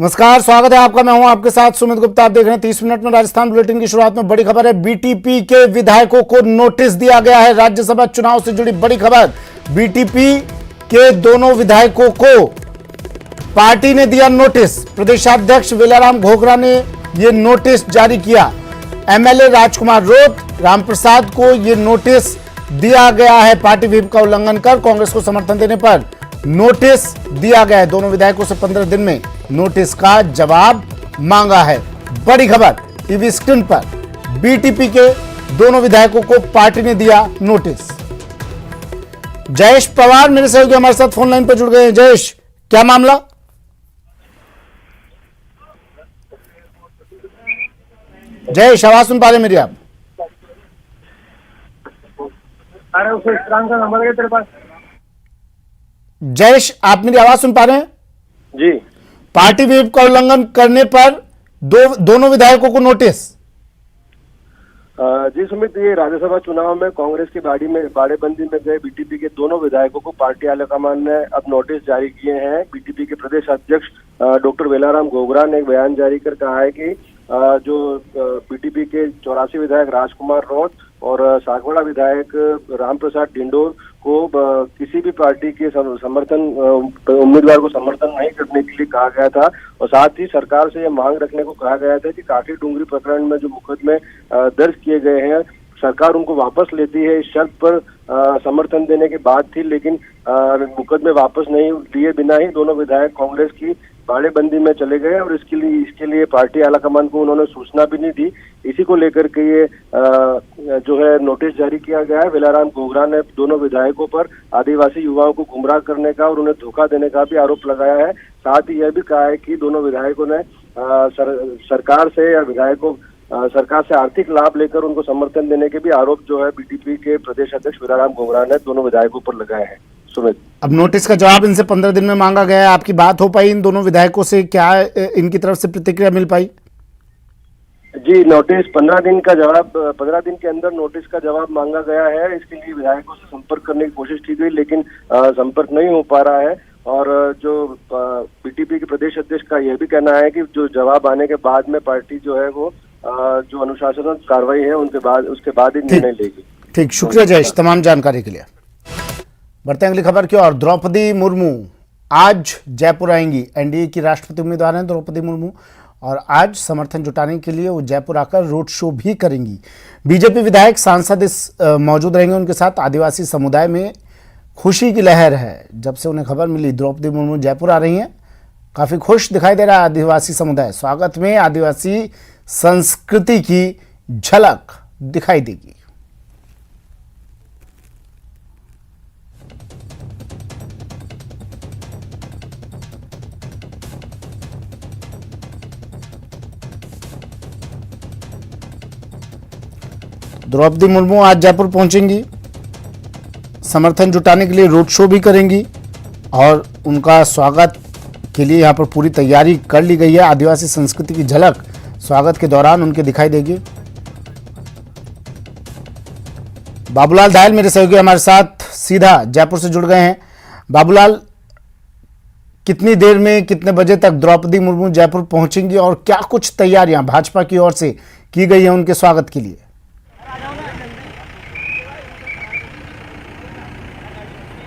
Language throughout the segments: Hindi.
नमस्कार, स्वागत है आपका। मैं हूं आपके साथ सुमित गुप्ता। आप देख रहे हैं 30 मिनट में राजस्थान बुलेटिन की शुरुआत में बड़ी खबर है। बीटीपी के विधायकों को नोटिस दिया गया है। राज्यसभा चुनाव से जुड़ी बड़ी खबर। बीटीपी के दोनों विधायकों को पार्टी ने दिया नोटिस। प्रदेशाध्यक्ष वेलाराम घोगरा ने यह नोटिस जारी किया। एमएलए राजकुमार रोत, रामप्रसाद को यह नोटिस दिया गया है। पार्टी व्हिप का उल्लंघन कर कांग्रेस को समर्थन देने पर नोटिस दिया गया है। दोनों विधायकों से 15 दिन में नोटिस का जवाब मांगा है। बड़ी खबर टीवी स्क्रीन पर। बीटीपी के दोनों विधायकों को पार्टी ने दिया नोटिस। जयेश पवार मेरे सहयोगी हमारे साथ फोन लाइन पर जुड़ गए हैं। जयेश, क्या मामला? जयेश, आवाज सुन पा रहे मेरी आप? अरे उस का नंबर है तेरे पास? जयेश, आप मेरी आवाज सुन पा रहे हैं? जी। पार्टी व्हिप का उल्लंघन करने पर दोनों विधायकों को नोटिस। जी सुमित, ये राज्यसभा चुनाव में कांग्रेस की बाड़ेबंदी में गए बीटीपी के दोनों विधायकों को पार्टी आलाकमान ने अब नोटिस जारी किए हैं। बीटीपी के प्रदेश अध्यक्ष डॉक्टर वेलाराम घोगरा ने एक बयान जारी कर कहा है कि जो बीटीपी के 84 विधायक राजकुमार रोत और सागवाड़ा विधायक रामप्रसाद डिंडोर को किसी भी पार्टी के समर्थन उम्मीदवार को समर्थन नहीं करने के लिए कहा गया था। और साथ ही सरकार से यह मांग रखने को कहा गया था कि काठी डूंगरी प्रकरण में जो मुकदमे दर्ज किए गए हैं, सरकार उनको वापस लेती है। इस शर्त पर समर्थन देने की बात थी, लेकिन मुकदमे वापस नहीं लिए बिना ही दोनों विधायक कांग्रेस की बाड़ेबंदी में चले गए और इसके लिए पार्टी आलाकमान को उन्होंने सूचना भी नहीं दी। इसी को लेकर के ये जो है नोटिस जारी किया गया है। वेलाराम घोगरा ने दोनों विधायकों पर आदिवासी युवाओं को गुमराह करने का और उन्हें धोखा देने का भी आरोप लगाया है। साथ ही यह भी कहा है कि दोनों विधायकों ने सरकार से या विधायकों सरकार से आर्थिक लाभ लेकर उनको समर्थन देने के भी आरोप जो है बीटीपी के प्रदेश अध्यक्ष वेलाराम घोगरा ने दोनों विधायकों पर लगाए हैं। सुमित, अब नोटिस का जवाब इनसे 15 दिन में मांगा गया है। आपकी बात हो पाई इन दोनों विधायकों से? क्या इनकी तरफ से प्रतिक्रिया मिल पाई? जी, नोटिस 15 दिन के अंदर नोटिस का जवाब मांगा गया है। इसके लिए विधायकों से संपर्क करने की कोशिश की गई, लेकिन संपर्क नहीं हो पा रहा है। और जो बीटीपी के प्रदेश अध्यक्ष का यह भी कहना है कि जो जवाब आने के बाद में पार्टी जो है वो जो अनुशासनात्मक कार्रवाई है उसके बाद ही निर्णय लेगी। ठीक, शुक्रिया जयेश तमाम जानकारी के लिए। बढ़ते हैं अगली खबर की ओर। द्रौपदी मुर्मू आज जयपुर आएंगी। एनडीए की राष्ट्रपति उम्मीदवार हैं द्रौपदी मुर्मू और आज समर्थन जुटाने के लिए वो जयपुर आकर रोड शो भी करेंगी। बीजेपी विधायक सांसद मौजूद रहेंगे उनके साथ। आदिवासी समुदाय में खुशी की लहर है। जब से उन्हें खबर मिली द्रौपदी मुर्मू जयपुर आ रही हैं, काफी खुश दिखाई दे रहा है आदिवासी समुदाय। स्वागत में आदिवासी संस्कृति की झलक दिखाई देगी। द्रौपदी मुर्मू आज जयपुर पहुंचेंगी, समर्थन जुटाने के लिए रोड शो भी करेंगी और उनका स्वागत के लिए यहां पर पूरी तैयारी कर ली गई है। आदिवासी संस्कृति की झलक स्वागत के दौरान उनके दिखाई देगी। बाबूलाल दायल मेरे सहयोगी हमारे साथ सीधा जयपुर से जुड़ गए हैं। बाबूलाल, कितनी देर में, कितने बजे तक द्रौपदी मुर्मू जयपुर पहुंचेंगी और क्या कुछ तैयारियां भाजपा की ओर से की गई है उनके स्वागत के लिए?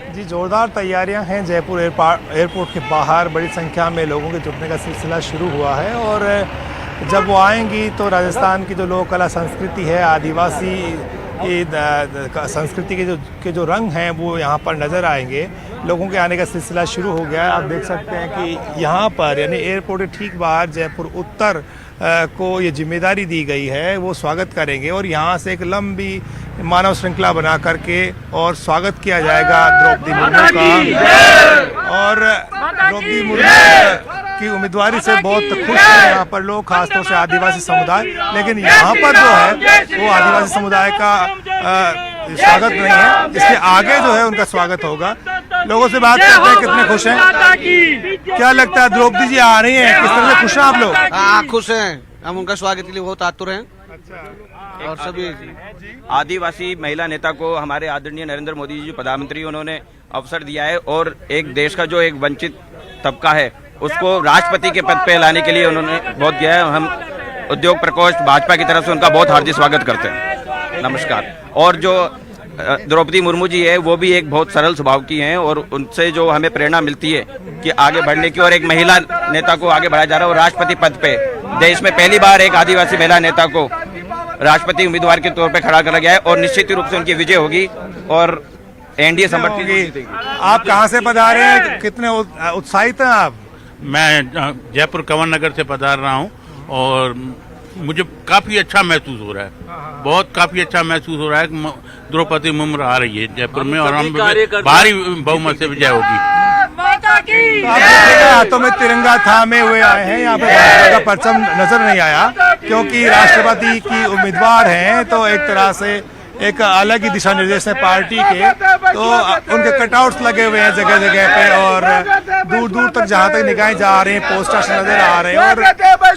जी, जोरदार तैयारियां हैं। जयपुर एयरपोर्ट के बाहर बड़ी संख्या में लोगों के जुटने का सिलसिला शुरू हुआ है और जब वो आएंगी तो राजस्थान की जो लोक कला संस्कृति है, आदिवासी संस्कृति के जो रंग हैं वो यहाँ पर नज़र आएंगे। लोगों के आने का सिलसिला शुरू हो गया है। आप देख सकते हैं कि यहाँ पर यानी एयरपोर्ट के ठीक बाहर जयपुर उत्तर को ये जिम्मेदारी दी गई है, वो स्वागत करेंगे और यहाँ से एक लंबी मानव श्रृंखला बना करके और स्वागत किया जाएगा द्रौपदी मुर्मू का। और द्रौपदी मुर्मू की उम्मीदवारी से बहुत खुश हैं यहाँ पर लोग, खासतौर से आदिवासी समुदाय। लेकिन यहाँ पर जो है वो आदिवासी समुदाय का स्वागत नहीं है, इसके आगे जो है उनका स्वागत होगा। लोगों से बात करते हैं कितने खुश हैं। क्या लगता है द्रौपदी जी आ रही हैं, किस तरह से खुश हैं आप लोग? हाँ, खुश हैं हम। उनका स्वागत के लिए बहुत आतुर हैं। और सभी आदिवासी महिला नेता को हमारे आदरणीय नरेंद्र मोदी जी जो प्रधानमंत्री उन्होंने अवसर दिया है और एक देश का जो एक वंचित तबका है उसको राष्ट्रपति के पद पे लाने के लिए उन्होंने बहुत किया है। हम उद्योग प्रकोष्ठ भाजपा की तरफ से उनका बहुत हार्दिक स्वागत करते हैं। नमस्कार। और जो द्रौपदी मुर्मू जी है वो भी एक बहुत सरल स्वभाव की हैं और उनसे जो हमें प्रेरणा मिलती है कि आगे बढ़ने की, और एक महिला नेता को आगे बढ़ाया जा रहा है और राष्ट्रपति पद पे देश में पहली बार एक आदिवासी महिला नेता को राष्ट्रपति उम्मीदवार के तौर पे खड़ा करा गया है और निश्चित रूप से उनकी विजय होगी और एनडीए समर्थित। आप कहाँ से पधारे हैं, कितने उत्साहित हैं आप? मैं जयपुर कंवर नगर से पधार रहा हूँ और मुझे काफी अच्छा महसूस हो रहा है, बहुत काफी अच्छा महसूस हो रहा है। द्रौपदी मुर्मू आ रही है जयपुर में और हम भारी बहुमत से विजय होगी। हाथों में तिरंगा थामे हुए आए हैं, यहाँ पे भाजपा का परचम नजर नहीं आया क्योंकि राष्ट्रपति की उम्मीदवार हैं, तो एक तरह से एक अलग ही दिशा निर्देश है पार्टी के, तो उनके कटआउट्स लगे हुए हैं जगह जगह पे और दूर दूर तक जहां तक निगाहें जा रही हैं पोस्टर्स नजर आ रहे हैं और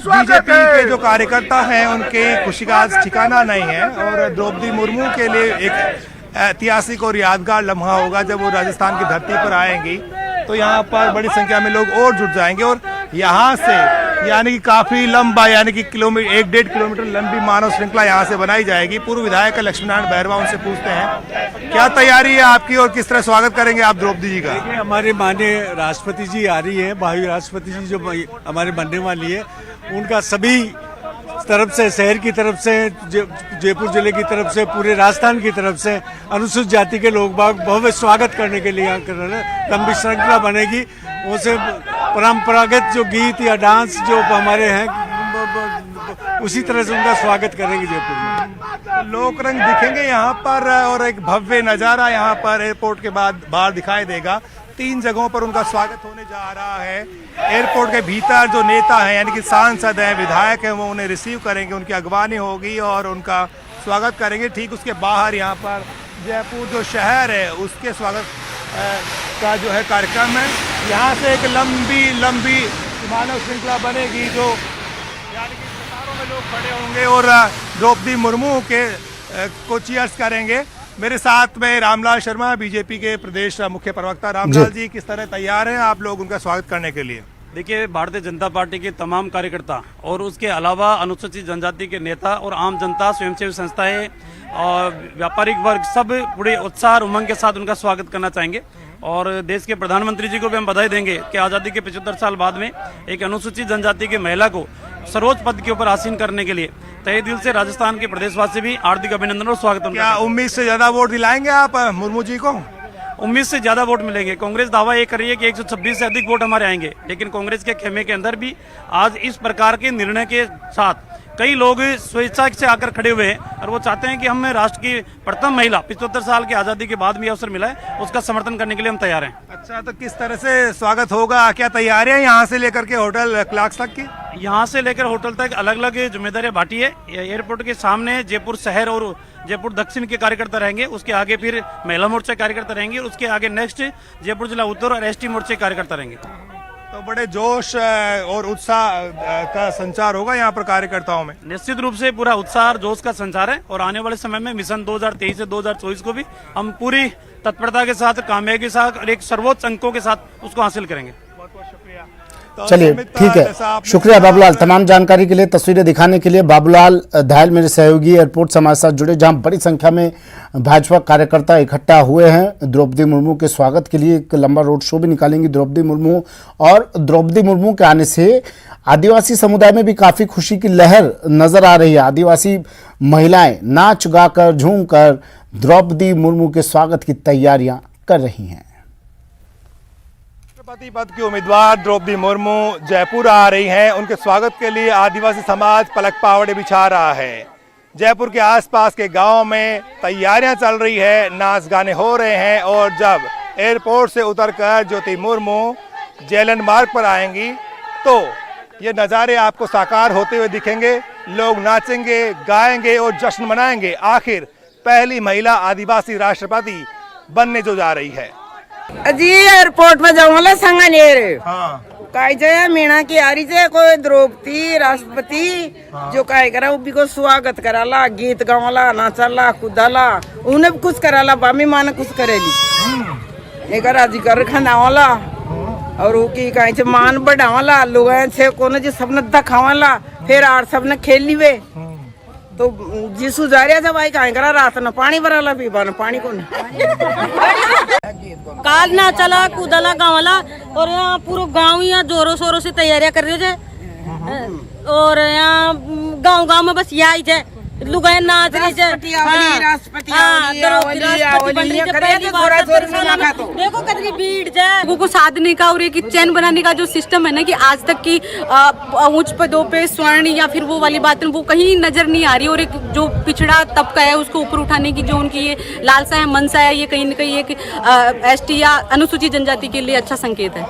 बीजेपी के जो कार्यकर्ता हैं उनके खुशी का आज ठिकाना नहीं है। और द्रौपदी मुर्मू के लिए एक ऐतिहासिक और यादगार लम्हा होगा जब वो राजस्थान की धरती पर आएंगी, तो यहाँ पर बड़ी संख्या में लोग और जुट जाएंगे और यहाँ से यानी कि काफी लंबा यानी कि 1.5 किलोमीटर लंबी मानव श्रृंखला यहाँ से बनाई जाएगी। पूर्व विधायक लक्ष्मीनारायण बैरवा, उनसे पूछते हैं क्या तैयारी है आपकी और किस तरह स्वागत करेंगे आप द्रौपदी जी का? हमारे माननीय राष्ट्रपति जी आ रही है, भावी राष्ट्रपति जी जो हमारे बनने वाली है, उनका सभी तरफ से, शहर की तरफ से, जयपुर जिले की तरफ से, पूरे राजस्थान की तरफ से अनुसूचित जाति के लोग बाग भव्य स्वागत करने के लिए यहाँ कर रहे हैं। लंबी श्रृंखला बनेगी, उसे परंपरागत जो गीत या डांस जो हमारे हैं उसी तरह से उनका स्वागत करेंगे जयपुर में। लोक रंग दिखेंगे यहाँ पर और एक भव्य नजारा यहाँ पर एयरपोर्ट के बाद बाहर दिखाई देगा। 3 जगहों पर उनका स्वागत होने जा रहा है। एयरपोर्ट के भीतर जो नेता हैं यानी कि सांसद हैं, विधायक हैं, वो उन्हें रिसीव करेंगे, उनकी अगवानी होगी और उनका स्वागत करेंगे। ठीक उसके बाहर यहाँ पर जयपुर जो शहर है उसके स्वागत का जो है कार्यक्रम है। यहाँ से एक लंबी मानव श्रृंखला बनेगी जो यानी कि कतारों में लोग खड़े होंगे और द्रौपदी मुर्मू के को चीयर्स करेंगे। मेरे साथ में रामलाल शर्मा, बीजेपी के प्रदेश मुख्य प्रवक्ता। रामलाल जी, किस तरह तैयार हैं आप लोग उनका स्वागत करने के लिए? देखिए, भारतीय जनता पार्टी के तमाम कार्यकर्ता और उसके अलावा अनुसूचित जनजाति के नेता और आम जनता, स्वयंसेवी संस्थाएं और व्यापारिक वर्ग सब बड़े उत्साह और उमंग के साथ उनका स्वागत करना चाहेंगे। और देश के प्रधानमंत्री जी को भी हम बधाई देंगे कि आज़ादी के 75 साल बाद में एक अनुसूचित जनजाति की महिला को सर्वोच्च पद के ऊपर आसीन करने के लिए तहे दिल से राजस्थान के प्रदेशवासी भी हार्दिक अभिनंदन और स्वागत। क्या उम्मीद से ज्यादा वोट दिलाएंगे आप मुर्मू जी को? उम्मीद से ज्यादा वोट मिलेंगे। कांग्रेस दावा ये कर रही है कि 126 से अधिक वोट हमारे आएंगे, लेकिन कांग्रेस के खेमे के अंदर भी आज इस प्रकार के निर्णय के साथ कई लोग स्वेच्छा से आकर खड़े हुए हैं और वो चाहते हैं कि हम राष्ट्र की प्रथम महिला 75 साल की आज़ादी के बाद भी अवसर मिला है, उसका समर्थन करने के लिए हम तैयार हैं। अच्छा, तो किस तरह से स्वागत होगा, क्या तैयारियां यहाँ से लेकर के होटल क्लार्क्स तक की? यहाँ से लेकर होटल तक अलग अलग जिम्मेदारियां बांटी है। एयरपोर्ट के सामने जयपुर शहर और जयपुर दक्षिण के कार्यकर्ता रहेंगे, उसके आगे फिर महिला मोर्चा कार्यकर्ता रहेंगे, उसके आगे नेक्स्ट जयपुर जिला उत्तर और एसटी मोर्चे कार्यकर्ता रहेंगे। तो बड़े जोश और उत्साह का संचार होगा यहाँ पर कार्यकर्ताओं में। निश्चित रूप से पूरा उत्साह और जोश का संचार है और आने वाले समय में मिशन 2023 से 2024 को भी हम पूरी तत्परता के साथ, कामयाबी के साथ और एक सर्वोच्च अंकों के साथ उसको हासिल करेंगे। बहुत बहुत शुक्रिया। तो चलिए, ठीक है, शुक्रिया बाबूलाल। तमाम जानकारी के लिए, तस्वीरें दिखाने के लिए बाबूलाल धायल मेरे सहयोगी एयरपोर्ट से हमारे साथ जुड़े, जहां बड़ी संख्या में भाजपा कार्यकर्ता इकट्ठा हुए हैं द्रौपदी मुर्मू के स्वागत के लिए। एक लंबा रोड शो भी निकालेंगी द्रौपदी मुर्मू और द्रौपदी मुर्मू के आने से आदिवासी समुदाय में भी काफी खुशी की लहर नजर आ रही है। आदिवासी महिलाएं नाच गाकर, झूम कर द्रौपदी मुर्मू के स्वागत की तैयारियां कर रही हैं। राष्ट्रपति पद की उम्मीदवार द्रौपदी मुर्मू जयपुर आ रही हैं। उनके स्वागत के लिए आदिवासी समाज पलक पावड़े बिछा रहा है। जयपुर के आसपास के गांव में तैयारियां चल रही है, नाच गाने हो रहे हैं और जब एयरपोर्ट से उतरकर ज्योति मुर्मू जेएलएन मार्ग पर आएंगी तो ये नज़ारे आपको साकार होते हुए दिखेंगे। लोग नाचेंगे, गाएंगे और जश्न मनाएंगे। आखिर पहली महिला आदिवासी राष्ट्रपति बनने जो जा रही है। जी एयरपोर्ट में जाऊंगा संगनेर। हाँ, काय जय मीणा की आरी जे कोई द्रौपदी राष्ट्रपति जो काय करा उबी को स्वागत कराला, गीत गावला, नाचला, कूदला, उन्हें भी कुछ कराला, बामी माने कुछ करेली एक राजी कर खाना वाला और वो की कहीं से मान बढ़ावाला लोग से कोनो जो सबने दिखावाला फिर आर सबने खेल लीवे तो जिसु जा रहा था भाई कहीं करा रात न पानी भराला पीबा न पानी को काल ना चला कूदला गाँवला और यहाँ पूरा गांव यहाँ जोरों शोरों से तैयारियां कर रहे थे और यहाँ गांव में बस यही थे लुगाई नाच रही थे। देखो कितनी भीड़ है। लोगों को साधने का और एक चैन बनाने का जो सिस्टम है ना कि आज तक की उच्च पदों पे स्वर्ण या फिर वो वाली बातें वो कहीं नजर नहीं आ रही और एक जो पिछड़ा तबका है उसको ऊपर उठाने की जो उनकी ये लालसा है मनसा है ये कहीं न कहीं एक ST या अनुसूचित जनजाति के लिए अच्छा संकेत है।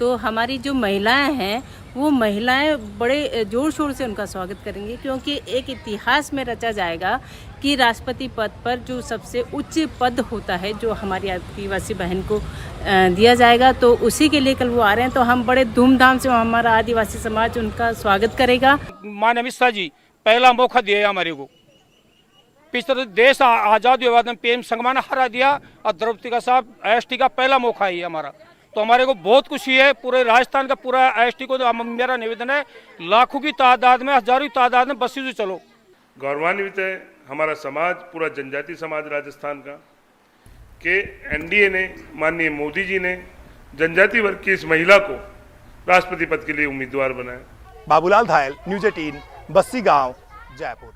तो हमारी जो महिलाएं हैं वो महिलाएं बड़े जोर शोर से उनका स्वागत करेंगे क्योंकि एक इतिहास में रचा जाएगा कि राष्ट्रपति पद पर जो सबसे उच्च पद होता है जो हमारी आदिवासी बहन को दिया जाएगा तो उसी के लिए कल वो आ रहे हैं। तो हम बड़े धूमधाम से हमारा आदिवासी समाज उनका स्वागत करेगा। माननीय अमित शाह जी पहला मौका दिया हमारे को, पिछले देश आज़ाद हुए बाद में PM संगमान हरा दिया और द्रौपदी का साहब ST का पहला मौका है हमारा, तो हमारे को बहुत खुशी है। पूरे राजस्थान का पूरा ST को मेरा निवेदन है लाखों की तादाद में हजारों की तादाद में बसी से चलो। गौरवान्वित है हमारा समाज, पूरा जनजाति समाज राजस्थान का कि NDA ने माननीय मोदी जी ने जनजाति वर्ग की इस महिला को राष्ट्रपति पद के लिए उम्मीदवार बनाया। बाबूलाल धायल, न्यूज़ 18, बस्सी गांव, जयपुर।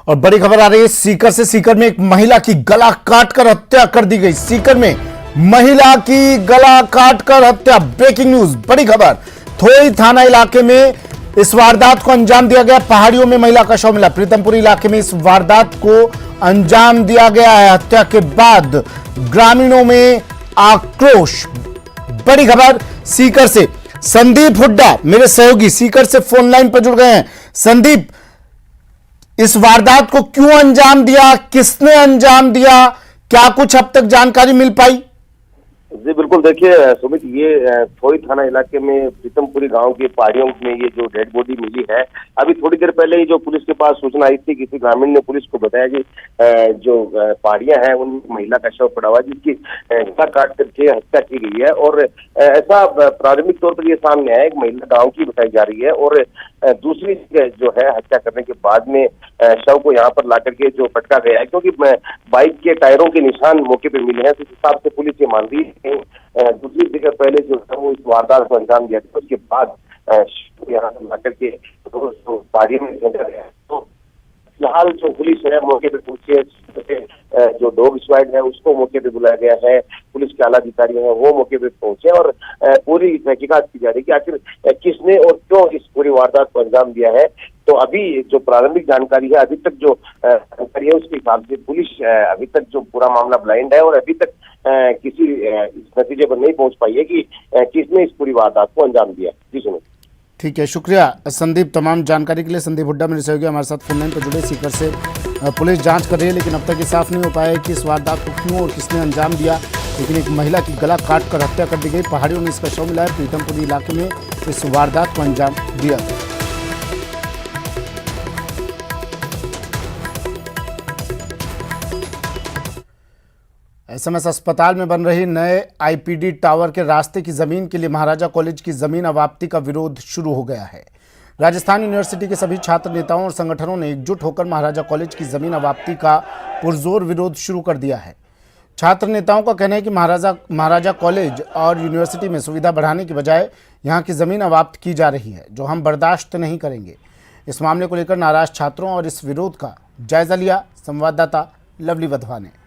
और बड़ी खबर आ रही है सीकर से। सीकर में एक महिला की गला काटकर हत्या कर दी गई। सीकर में महिला की गला काटकर हत्या, ब्रेकिंग न्यूज, बड़ी खबर। थोई थाना इलाके में इस वारदात को अंजाम दिया गया। पहाड़ियों में महिला का शव मिला। प्रीतमपुर इलाके में इस वारदात को अंजाम दिया गया है। हत्या के बाद ग्रामीणों में आक्रोश। बड़ी खबर सीकर से। संदीप हुड्डा मेरे सहयोगी सीकर से फोन लाइन पर जुड़ गए हैं। संदीप, इस वारदात को क्यों अंजाम दिया, किसने अंजाम दिया, क्या कुछ अब तक जानकारी मिल पाई? जी बिल्कुल, देखिए सुमित, ये थोई थाना इलाके में प्रीतमपुरी गांव के पहाड़ियों में ये जो डेड बॉडी मिली है, अभी थोड़ी देर पहले ही जो पुलिस के पास सूचना आई थी, किसी ग्रामीण ने पुलिस को बताया कि जो पहाड़ियां हैं उन महिला का शव पड़ा हुआ जिसकी गला काट करके हत्या की गई है। और ऐसा प्राथमिक तौर पर ये सामने आया, एक महिला गाँव की बताई जा रही है और दूसरी जो है हत्या करने के बाद में शव को यहाँ पर ला करके जो पटका गया है, क्योंकि बाइक के टायरों के निशान मौके पर मिले हैं, तो इस हिसाब से पुलिस ये मान रही है। दूसरी जगह पहले जो है वो इस वारदात को अंजाम दिया था, उसके बाद यहाँ ला करके पहाड़ी में भेजा गया। तो फिलहाल जो पुलिस है मौके पे पहुंची है, जो डॉग स्क्वाड है उसको मौके पे बुलाया गया है, पुलिस के आला अधिकारी हैं वो मौके पे पहुंचे और पूरी तहकीकात की जा रही है कि आखिर किसने और क्यों इस पूरी वारदात को अंजाम दिया है। तो अभी जो प्रारंभिक जानकारी है, अभी तक जो जानकारी है उसके हिसाब से पुलिस अभी तक जो पूरा मामला ब्लाइंड है और अभी तक किसी इस नतीजे पर नहीं पहुंच पाई है कि किसने इस पूरी वारदात को अंजाम दिया। जी सुनो। ठीक है, शुक्रिया संदीप तमाम जानकारी के लिए। संदीप हुड्डा मेरे सहयोगी हमारे साथ फोन लाइन पर जुड़े। सीकर से पुलिस जांच कर रही है, लेकिन अब तक ये साफ नहीं हो पाया है कि इस वारदात को क्यों और किसने अंजाम दिया। लेकिन एक महिला की गला काट कर हत्या कर दी गई। पहाड़ियों में इसका शव मिला है। प्रीतमपुर इलाके में इस वारदात को अंजाम दिया गया। SMS अस्पताल में बन रही नए IPD टावर के रास्ते की जमीन के लिए महाराजा कॉलेज की जमीन अवाप्ति का विरोध शुरू हो गया है। राजस्थान यूनिवर्सिटी के सभी छात्र नेताओं और संगठनों ने एकजुट होकर महाराजा कॉलेज की जमीन अवाप्ति का पुरजोर विरोध शुरू कर दिया है। छात्र नेताओं का कहना है कि महाराजा कॉलेज और यूनिवर्सिटी में सुविधा बढ़ाने की बजाय यहाँ की जमीन अवाप्त की जा रही है, जो हम बर्दाश्त नहीं करेंगे। इस मामले को लेकर नाराज छात्रों और इस विरोध का जायजा लिया संवाददाता लवली वधवा ने।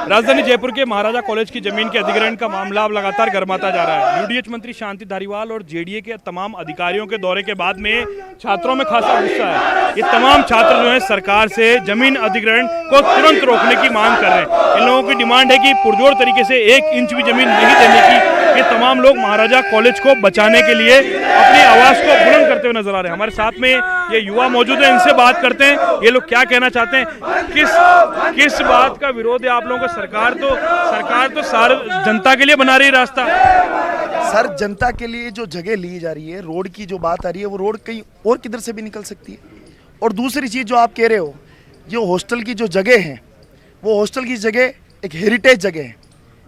राजधानी जयपुर के महाराजा कॉलेज की जमीन के अधिग्रहण का मामला अब लगातार गर्माता जा रहा है। UDH मंत्री शांति धारीवाल और JDA के तमाम अधिकारियों के दौरे के बाद में छात्रों में खासा गुस्सा है। ये तमाम छात्र जो हैं सरकार से जमीन अधिग्रहण को तुरंत रोकने की मांग कर रहे हैं। इन लोगों की डिमांड है कि पुरजोर तरीके से 1 इंच भी जमीन नहीं देने की। ये तमाम लोग महाराजा कॉलेज को बचाने के लिए अपनी आवाज को बुलंद करते हुए नजर आ रहे हैं। हमारे साथ में ये युवा मौजूद है, इनसे बात करते हैं। ये लोग क्या कहना चाहते हैं, किस बात का विरोध है आप लोगों को? सरकार तो सारे जनता के लिए बना रही है रास्ता। सर, जनता के लिए जो जगह ली जा रही है, रोड की जो बात आ रही है, वो रोड कहीं और किधर से भी निकल सकती है। और दूसरी चीज जो आप कह रहे हो, जो हॉस्टल की जो जगह है, वो हॉस्टल की जगह एक हेरिटेज जगह है।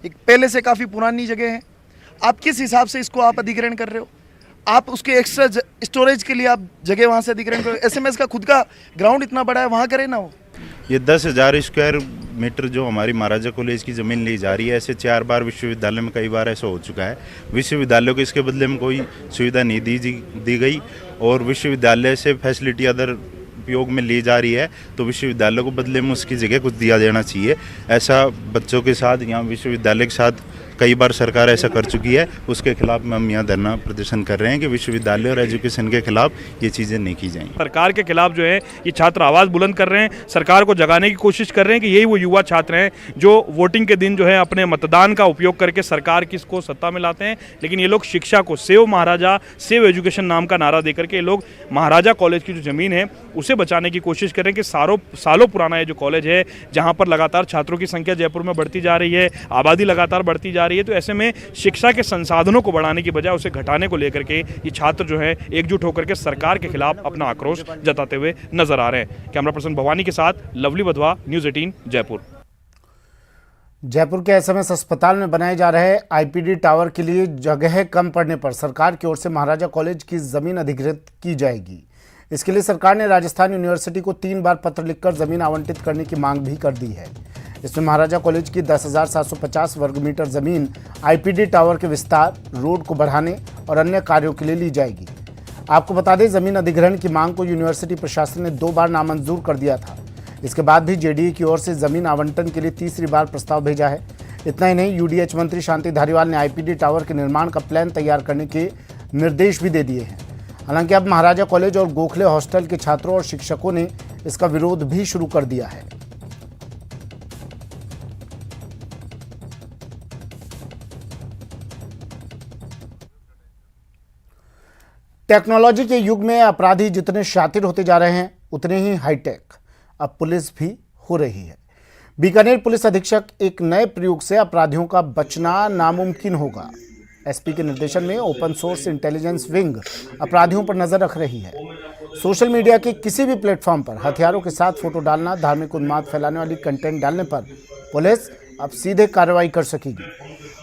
एक पहले से काफ़ी पुरानी जगह है। आप किस हिसाब से इसको आप अधिग्रहण कर रहे हो? आप उसके एक्स्ट्रा स्टोरेज के लिए आप जगह वहाँ से अधिग्रहण करो। एसएमएस का खुद का ग्राउंड इतना बड़ा है, वहाँ करें ना वो। ये 10,000 स्क्वायर मीटर जो हमारी महाराजा कॉलेज की ज़मीन ली जा रही है, ऐसे 4 बार विश्वविद्यालय में कई बार ऐसा हो चुका है। विश्वविद्यालय को इसके बदले में कोई सुविधा नहीं दी गई और विश्वविद्यालय से फैसिलिटी अदर उपयोग में ली जा रही है, तो विश्वविद्यालय को बदले में उसकी जगह कुछ दिया जाना चाहिए। ऐसा बच्चों के साथ यहाँ विश्वविद्यालय के साथ कई बार सरकार ऐसा कर चुकी है। उसके खिलाफ में हम यहाँ धरना प्रदर्शन कर रहे हैं कि विश्वविद्यालय और एजुकेशन के खिलाफ ये चीज़ें नहीं की जाएंगी। सरकार के खिलाफ जो है ये छात्र आवाज़ बुलंद कर रहे हैं, सरकार को जगाने की कोशिश कर रहे हैं कि यही वो युवा छात्र हैं जो वोटिंग के दिन जो है अपने मतदान का उपयोग करके सरकार किसको सत्ता में लाते हैं। लेकिन ये लोग शिक्षा को सेव महाराजा सेव एजुकेशन नाम का नारा देकर के ये लोग महाराजा कॉलेज की जो ज़मीन है उसे बचाने की कोशिश कर रहे हैं कि सालों पुराना ये जो कॉलेज है, जहाँ पर लगातार छात्रों की संख्या जयपुर में बढ़ती जा रही है, आबादी लगातार बढ़ती जा रही है, तो ऐसे में शिक्षा के संसाधनों को बढ़ाने की बजाय उसे घटाने को लेकर के ये छात्र जो है एकजुट होकर के सरकार के खिलाफ अपना आक्रोश जताते हुए नजर आ रहे हैं। कैमरा पर्सन भवानी के साथ लवली बधवा, न्यूज़ 18 जयपुर। जयपुर के एसएमएस अस्पताल में बनाए जा रहे आईपीडी टावर के लिए जगह कम पड़ने पर सरकार की ओर से महाराजा कॉलेज की जमीन अधिग्रहित की जाएगी। इसके लिए सरकार ने राजस्थान यूनिवर्सिटी को 3 बार पत्र लिखकर जमीन आवंटित करने की मांग भी कर दी है। इसमें महाराजा कॉलेज की 10,750 वर्ग मीटर जमीन आईपीडी टावर के विस्तार, रोड को बढ़ाने और अन्य कार्यों के लिए ली जाएगी। आपको बता दें, जमीन अधिग्रहण की मांग को यूनिवर्सिटी प्रशासन ने 2 बार नामंजूर कर दिया था। इसके बाद भी जेडीए की ओर से जमीन आवंटन के लिए तीसरी बार प्रस्ताव भेजा है। इतना ही नहीं, यूडीएच मंत्री शांति धारीवाल ने आईपीडी टावर के निर्माण का प्लान तैयार करने के निर्देश भी दे दिए हैं। हालांकि अब महाराजा कॉलेज और गोखले हॉस्टल के छात्रों और शिक्षकों ने इसका विरोध भी शुरू कर दिया है। टेक्नोलॉजी के युग में अपराधी जितने शातिर होते जा रहे हैं, उतने ही हाईटेक अब पुलिस भी हो रही है। बीकानेर पुलिस अधीक्षक एक नए प्रयोग से अपराधियों का बचना नामुमकिन होगा। एसपी के निर्देशन में ओपन सोर्स इंटेलिजेंस विंग अपराधियों पर नजर रख रही है। सोशल मीडिया के किसी भी प्लेटफॉर्म पर हथियारों के साथ फोटो डालना, धार्मिक उन्माद फैलाने वाली कंटेंट डालने पर पुलिस अब सीधे कार्रवाई कर सकेगी।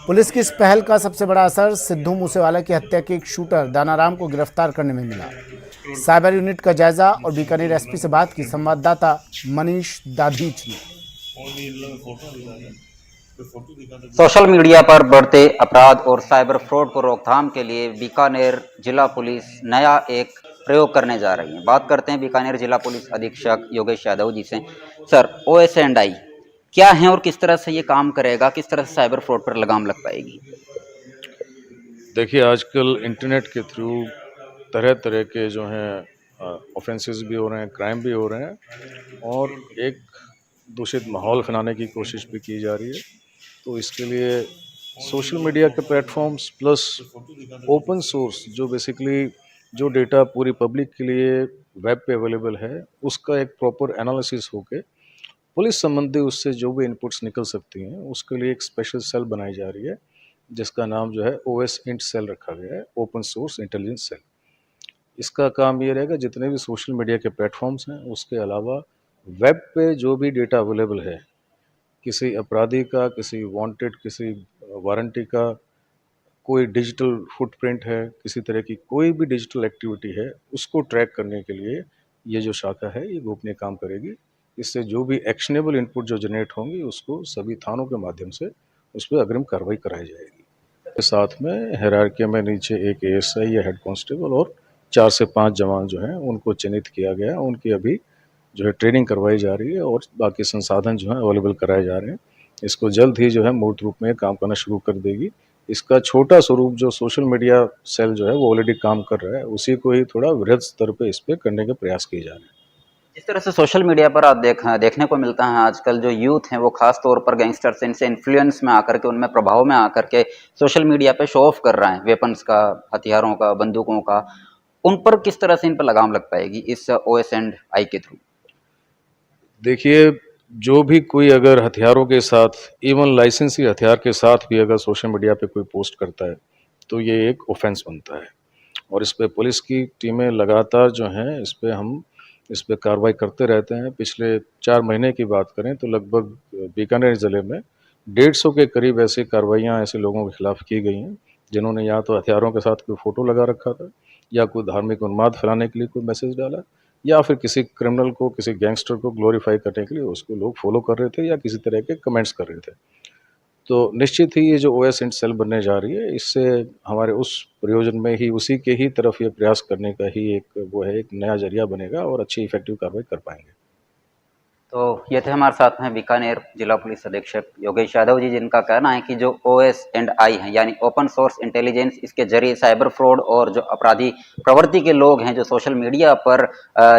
पुलिस की इस पहल का सबसे बड़ा असर सिद्धू मूसेवाला की हत्या के एक शूटर दानाराम को गिरफ्तार करने में मिला। साइबर यूनिट का जायजा और बीकानेर एसपी से बात की संवाददाता मनीष दाधीच ने। सोशल मीडिया पर बढ़ते अपराध और साइबर फ्रॉड को रोकथाम के लिए बीकानेर जिला पुलिस नया एक प्रयोग करने जा रही है। बात करते हैं बीकानेर जिला पुलिस अधीक्षक योगेश यादव जी से। सर, OS&I क्या है और किस तरह से ये काम करेगा, किस तरह से साइबर फ्रॉड पर लगाम लग पाएगी? देखिए, आजकल इंटरनेट के थ्रू तरह तरह के जो हैं ऑफेंसेस भी हो रहे हैं, क्राइम भी हो रहे हैं और एक दूषित माहौल फैलाने की कोशिश भी की जा रही है। तो इसके लिए सोशल मीडिया के प्लेटफॉर्म्स प्लस ओपन सोर्स जो बेसिकली जो डेटा पूरी पब्लिक के लिए वेब पे अवेलेबल है, उसका एक प्रॉपर एनालिसिस होके पुलिस संबंधी उससे जो भी इनपुट्स निकल सकती हैं उसके लिए एक स्पेशल सेल बनाई जा रही है, जिसका नाम जो है OS-INT सेल रखा गया है, ओपन सोर्स इंटेलिजेंस सेल। इसका काम ये रहेगा, जितने भी सोशल मीडिया के प्लेटफॉर्म्स हैं उसके अलावा वेब पे जो भी डेटा अवेलेबल है, किसी अपराधी का, किसी वांटेड, किसी वारंटी का, कोई डिजिटल फुटप्रिंट है, किसी तरह की कोई भी डिजिटल एक्टिविटी है, उसको ट्रैक करने के लिए ये जो शाखा है ये गोपनीय काम करेगी। इससे जो भी एक्शनेबल इनपुट जो जनरेट होंगी उसको सभी थानों के माध्यम से उस पर अग्रिम कार्रवाई कराई जाएगी। साथ में हायरार्की में नीचे एक ASI या हेड कांस्टेबल और 4 से 5 जवान जो हैं उनको चिन्हित किया गया है। उनकी अभी जो है ट्रेनिंग करवाई जा रही है और बाकी संसाधन जो है अवेलेबल कराए जा रहे हैं। इसको जल्द ही जो है मूर्त रूप में काम करना शुरू कर देगी। इसका छोटा स्वरूप जो सोशल मीडिया सेल जो है वो ऑलरेडी काम कर रहा है, उसी को ही थोड़ा वृहद स्तर पे इस पे करने के प्रयास किए जा रहे हैं। जिस तरह से सोशल मीडिया पर आप देखने को मिलता है आजकल जो यूथ हैं वो खास तौर पर गैंगस्टर से इनसे इन्फ्लुएंस में आकर के, उनमें प्रभाव में आकर के सोशल मीडिया पे शो ऑफ कर रहे हैं वेपन्स का, हथियारों का, बंदूकों का, उन पर किस तरह से इन पर लगाम लग पाएगी इस OS&I के थ्रू? देखिए, जो भी कोई अगर हथियारों के साथ, इवन लाइसेंसी हथियार के साथ भी अगर सोशल मीडिया पे कोई पोस्ट करता है तो ये एक ऑफेंस बनता है और इस पे पुलिस की टीमें लगातार जो हैं इस पे कार्रवाई करते रहते हैं। पिछले 4 महीने की बात करें तो लगभग बीकानेर ज़िले में 150 के करीब ऐसी कार्रवाइयाँ ऐसे लोगों के खिलाफ की गई हैं जिन्होंने या तो हथियारों के साथ कोई फोटो लगा रखा था, या कोई धार्मिक उन्माद फैलाने के लिए कोई मैसेज डाला, या फिर किसी क्रिमिनल को, किसी गैंगस्टर को ग्लोरीफाई करने के लिए उसको लोग फॉलो कर रहे थे या किसी तरह के कमेंट्स कर रहे थे। तो निश्चित ही ये जो OS इंट सेल बनने जा रही है, इससे हमारे उस प्रयोजन में ही, उसी के ही तरफ ये प्रयास करने का ही एक वो है, एक नया जरिया बनेगा और अच्छी इफेक्टिव कार्रवाई कर पाएंगे। तो ये थे हमारे साथ में बीकानेर जिला पुलिस अधीक्षक योगेश यादव जी, जिनका कहना है कि जो OS&I है यानी ओपन सोर्स इंटेलिजेंस, इसके जरिए साइबर फ्रॉड और जो अपराधी प्रवृत्ति के लोग हैं जो सोशल मीडिया पर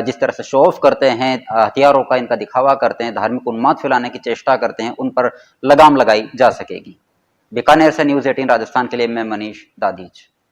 जिस तरह से शो ऑफ करते हैं, हथियारों का इनका दिखावा करते हैं, धार्मिक उन्माद फैलाने की चेष्टा करते हैं, उन पर लगाम लगाई जा सकेगी। बीकानेर से न्यूज़ 18 राजस्थान के लिए मैं मनीष दादीज।